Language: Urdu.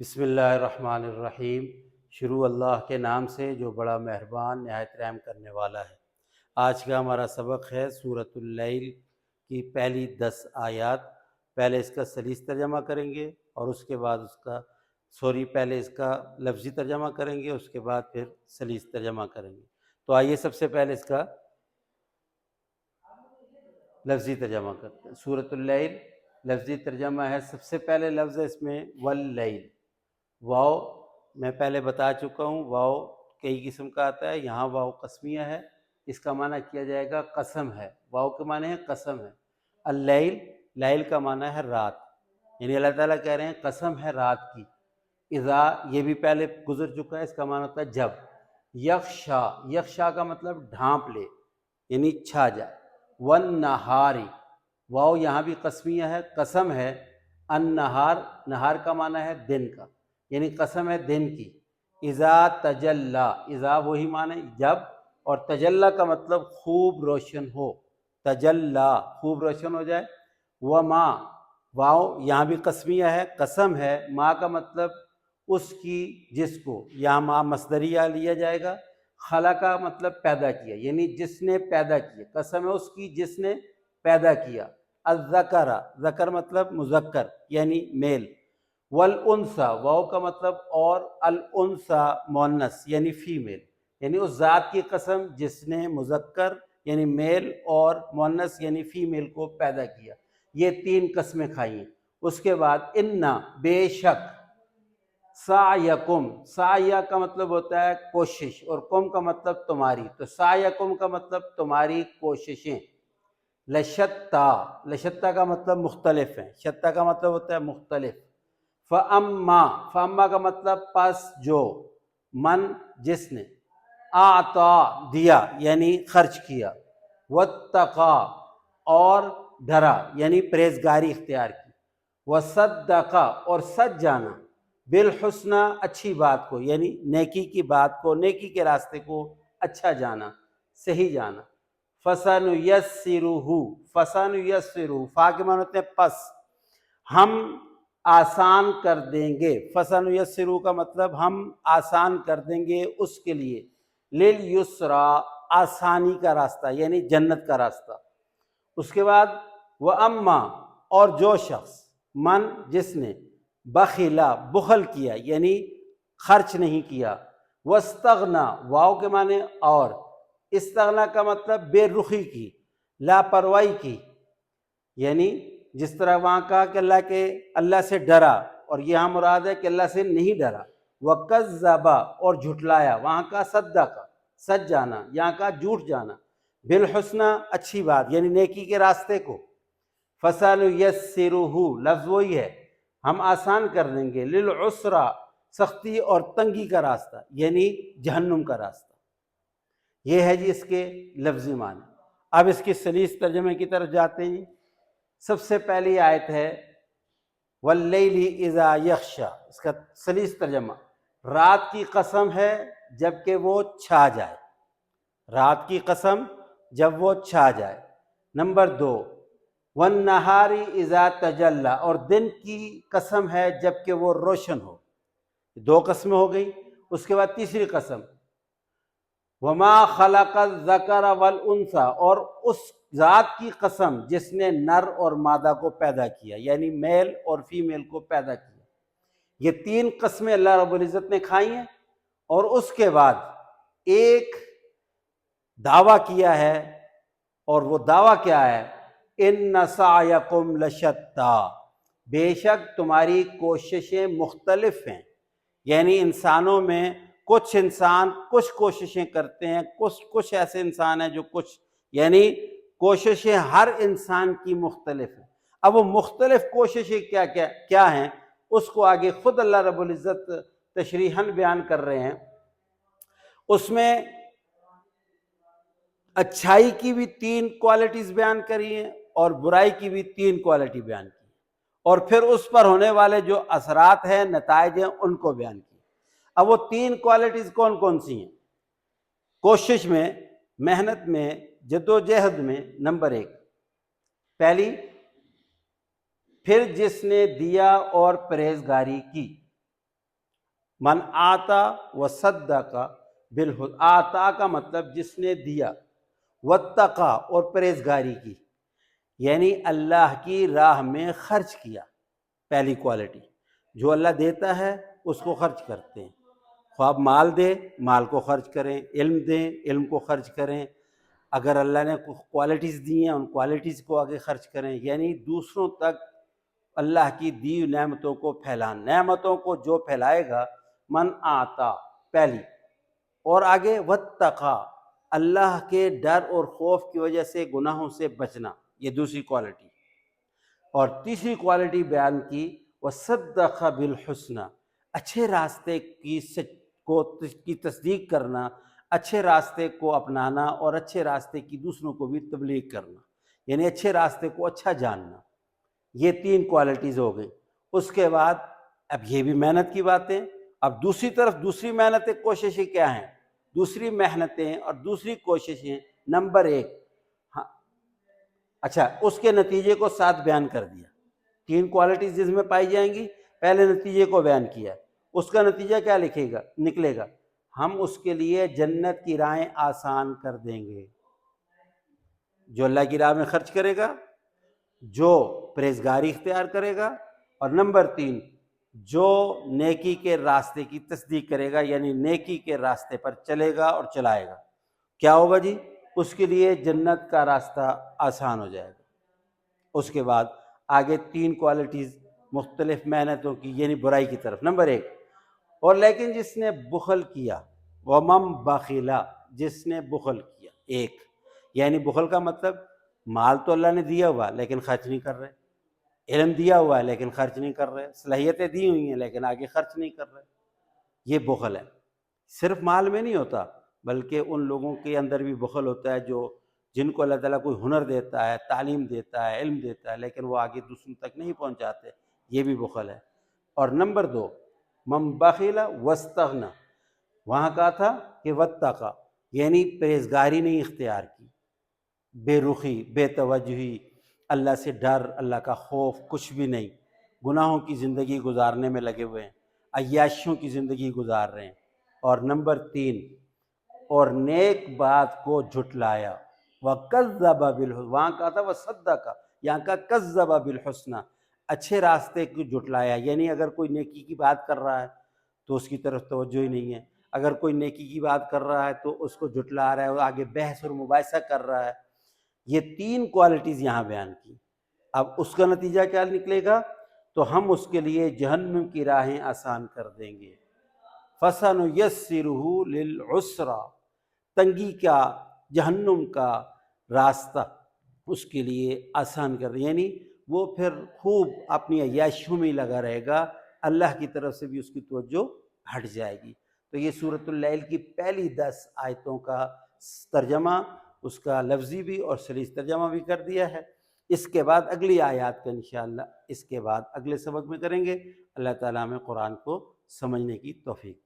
بسم اللہ الرحمن الرحیم۔ شروع اللہ کے نام سے جو بڑا مہربان نہایت رحم کرنے والا ہے۔ آج کا ہمارا سبق ہے سورۃ اللیل کی پہلی 10 آیات۔ پہلے اس کا سلیس ترجمہ کریں گے اور اس کے بعد پہلے اس کا لفظی ترجمہ کریں گے، اس کے بعد پھر سلیس ترجمہ کریں گے۔ تو آئیے سب سے پہلے اس کا لفظی ترجمہ کرتے ہیں۔ سورۃ اللیل لفظی ترجمہ ہے، سب سے پہلے لفظ ہے اس میں واللیل۔ واو میں پہلے بتا چکا ہوں، واو کئی قسم کا آتا ہے، یہاں واو قسمیہ ہے، اس کا معنی کیا جائے گا قسم ہے۔ واو کے معنی ہے قسم ہے۔ اللیل، لیل کا معنی ہے رات، یعنی اللہ تعالیٰ کہہ رہے ہیں قسم ہے رات کی۔ اذا یہ بھی پہلے گزر چکا ہے، اس کا معنی ہوتا ہے جب۔ یغشا، یغشا کا مطلب ڈھانپ لے یعنی چھا جائے۔ والنہاری، واو یہاں بھی قسمیہ ہے، قسم ہے۔ النہار، نہار کا معنی ہے دن کا، یعنی قسم ہے دن کی۔ اذا تجلی، اذا وہی معنی جب، اور تجلی کا مطلب خوب روشن ہو، تجلی خوب روشن ہو جائے۔ وما، واو یہاں بھی قسمیہ ہے، قسم ہے۔ ما کا مطلب اس کی جس کو، یہاں ما مصدریہ لیا جائے گا۔ خلا کا مطلب پیدا کیا، یعنی جس نے پیدا کیا، قسم ہے اس کی جس نے پیدا کیا۔ الذکر، ذکر مطلب مذکر یعنی میل۔ والانثی، واو کا مطلب اور، الانثی مؤنث یعنی فیمیل، یعنی اس ذات کی قسم جس نے مذکر یعنی میل اور مؤنث یعنی فیمیل کو پیدا کیا۔ یہ 3 قسمیں کھائی ہیں۔ اس کے بعد انا، بے شک، سعیکم، سعیہ کا مطلب ہوتا ہے کوشش، اور کم کا مطلب تمہاری، تو سعیکم کا مطلب تمہاری کوششیں۔ لشتا، لشتا کا مطلب مختلف ہیں، شتا کا مطلب ہوتا ہے مختلف۔ فاما، فاما کا مطلب پس جو، من جس نے، اعطا دیا یعنی خرچ کیا، واتقا اور ڈرا یعنی پرہیزگاری اختیار کی، وصدق اور سچ جانا، بالحسنی اچھی بات کو یعنی نیکی کی بات کو، نیکی کے راستے کو اچھا جانا، صحیح جانا۔ فسنیسرہ، فسنیسرہ، فا کے معنی ہوتے ہیں پس، ہم آسان کر دیں گے۔ فسنیسرہ کا مطلب ہم آسان کر دیں گے اس کے لیے، لیلیسرا آسانی کا راستہ یعنی جنت کا راستہ۔ اس کے بعد واما، اور جو شخص، من جس نے، بخیلا بخل کیا یعنی خرچ نہیں کیا، واستغنا، واو کے معنی اور، استغنا کا مطلب بے رخی کی، لاپرواہی کی، یعنی جس طرح وہاں کہا کہ اللہ سے ڈرا، اور یہاں مراد ہے کہ اللہ سے نہیں ڈرا۔ وکذب، اور جھٹلایا، وہاں کا صدق سچ جانا، یہاں کا جھوٹ جانا۔ بالحسنی اچھی بات یعنی نیکی کے راستے کو۔ فسنیسرہ، لفظ وہی ہے، ہم آسان کر دیں گے، للعسرا سختی اور تنگی کا راستہ یعنی جہنم کا راستہ۔ یہ ہے جی اس کے لفظی معنی۔ اب اس کی سلیس ترجمے کی طرف جاتے ہیں۔ سب سے پہلی آیت ہے واللیل اذا یغشی، اس کا سلیس ترجمہ، رات کی قسم ہے جب کہ وہ چھا جائے، رات کی قسم جب وہ چھا جائے۔ نمبر 2، والنہار اذا تجلی، اور دن کی قسم ہے جب کہ وہ روشن ہو۔ 2 قسمیں ہو گئی۔ اس کے بعد تیسری قسم، وما خلق الذکر والانثی، اور اس ذات کی قسم جس نے نر اور مادہ کو پیدا کیا یعنی میل اور فیمیل کو پیدا کیا۔ یہ 3 قسمیں اللہ رب العزت نے کھائی ہیں، اور اس کے بعد ایک دعویٰ کیا ہے، اور وہ دعویٰ کیا ہے؟ ان سعیکم لشتی، بے شک تمہاری کوششیں مختلف ہیں، یعنی انسانوں میں کچھ انسان کچھ کوششیں کرتے ہیں، کچھ ایسے انسان ہیں جو یعنی کوششیں ہر انسان کی مختلف ہیں۔ اب وہ مختلف کوششیں کیا ہیں، اس کو آگے خود اللہ رب العزت تشریحاً بیان کر رہے ہیں۔ اس میں اچھائی کی بھی 3 کوالٹیز بیان کری ہیں، اور برائی کی بھی 3 کوالٹی بیان کی، اور پھر اس پر ہونے والے جو اثرات ہیں، نتائج ہیں، ان کو بیان کی۔ اب وہ 3 کوالٹیز کون کون سی ہیں؟ کوشش میں، محنت میں، جدوجہد میں، نمبر 1 پہلی، پھر جس نے دیا اور پرہیزگاری کی، من آتا و صدق بالحسنى، آتا کا مطلب جس نے دیا، واتقا اور پرہیزگاری کی، یعنی اللہ کی راہ میں خرچ کیا۔ پہلی کوالٹی، جو اللہ دیتا ہے اس کو خرچ کرتے ہیں، خواب مال دے مال کو خرچ کریں، علم دیں علم کو خرچ کریں، اگر اللہ نے کوالٹیز دی ہیں ان کوالٹیز کو آگے خرچ کریں، یعنی دوسروں تک اللہ کی دی نعمتوں کو پھیلان، نعمتوں کو جو پھیلائے گا، من آتا پہلی، اور آگے واتقا، اللہ کے ڈر اور خوف کی وجہ سے گناہوں سے بچنا، یہ دوسری کوالٹی۔ اور تیسری کوالٹی بیان کی، وصدق بالحسنى، اچھے راستے کی تصدیق کرنا، اچھے راستے کو اپنانا اور اچھے راستے کی دوسروں کو بھی تبلیغ کرنا، یعنی اچھے راستے کو اچھا جاننا۔ یہ تین کوالٹیز ہو گئی۔ اس کے بعد اب یہ بھی محنت کی باتیں، اب دوسری طرف دوسری محنتیں کوششیں کیا ہیں، دوسری محنتیں اور دوسری کوششیں، نمبر ایک، ہاں اچھا اس کے نتیجے کو ساتھ بیان کر دیا، تین کوالٹیز جس میں پائی جائیں گی، پہلے نتیجے کو بیان کیا، اس کا نتیجہ کیا نکلے گا، ہم اس کے لیے جنت کی راہیں آسان کر دیں گے۔ جو اللہ کی راہ میں خرچ کرے گا، جو پرہیزگاری اختیار کرے گا، اور نمبر تین، جو نیکی کے راستے کی تصدیق کرے گا، یعنی نیکی کے راستے پر چلے گا اور چلائے گا، کیا ہوگا جی، اس کے لیے جنت کا راستہ آسان ہو جائے گا۔ اس کے بعد آگے تین کوالٹیز مختلف محنتوں کی، یعنی برائی کی طرف، نمبر ایک، اور لیکن جس نے بخل کیا، ومن بخلا، جس نے بخل کیا، ایک، یعنی بخل کا مطلب مال تو اللہ نے دیا ہوا لیکن خرچ نہیں کر رہے، علم دیا ہوا ہے لیکن خرچ نہیں کر رہے، صلاحیتیں دی ہوئی ہیں لیکن آگے خرچ نہیں کر رہے، یہ بخل ہے۔ صرف مال میں نہیں ہوتا، بلکہ ان لوگوں کے اندر بھی بخل ہوتا ہے جن کو اللہ تعالیٰ کوئی ہنر دیتا ہے، تعلیم دیتا ہے، علم دیتا ہے، لیکن وہ آگے دوسروں تک نہیں پہنچاتے، یہ بھی بخل ہے۔ اور نمبر دو، من بخل واستغنى، وہاں کہا تھا کہ واتقى، یعنی پرہیزگاری نہیں اختیار کی، بے رخی، بے توجہی، اللہ سے ڈر، اللہ کا خوف کچھ بھی نہیں، گناہوں کی زندگی گزارنے میں لگے ہوئے ہیں، عیاشیوں کی زندگی گزار رہے ہیں۔ اور نمبر تین، اور نیک بات کو جھٹلایا، وَكَذَّبَ بِالْحُسْنَى، وہاں کہا تھا وَصَدَّقَ، یہاں کا کذب بالحسنى، اچھے راستے کو جھٹلایا، یعنی اگر کوئی نیکی کی بات کر رہا ہے تو اس کی طرف توجہ ہی نہیں ہے، اگر کوئی نیکی کی بات کر رہا ہے تو اس کو جھٹلا رہا ہے، وہ آگے بحث اور مباحثہ کر رہا ہے۔ یہ تین کوالٹیز یہاں بیان کی۔ اب اس کا نتیجہ کیا نکلے گا، تو ہم اس کے لیے جہنم کی راہیں آسان کر دیں گے۔ فَسَنُيَسِّرُهُ لِلْعُسْرَىٰ، تنگی کا، جہنم کا راستہ اس کے لیے آسان کر دیں، یعنی وہ پھر خوب اپنی عیاشیوں میں لگا رہے گا، اللہ کی طرف سے بھی اس کی توجہ ہٹ جائے گی۔ تو یہ سورۃ اللیل کی پہلی 10 آیتوں کا ترجمہ، اس کا لفظی بھی اور صریح ترجمہ بھی کر دیا ہے۔ اس کے بعد اگلی آیات کا انشاءاللہ اس کے بعد اگلے سبق میں کریں گے۔ اللہ تعالیٰ ہمیں قرآن کو سمجھنے کی توفیق۔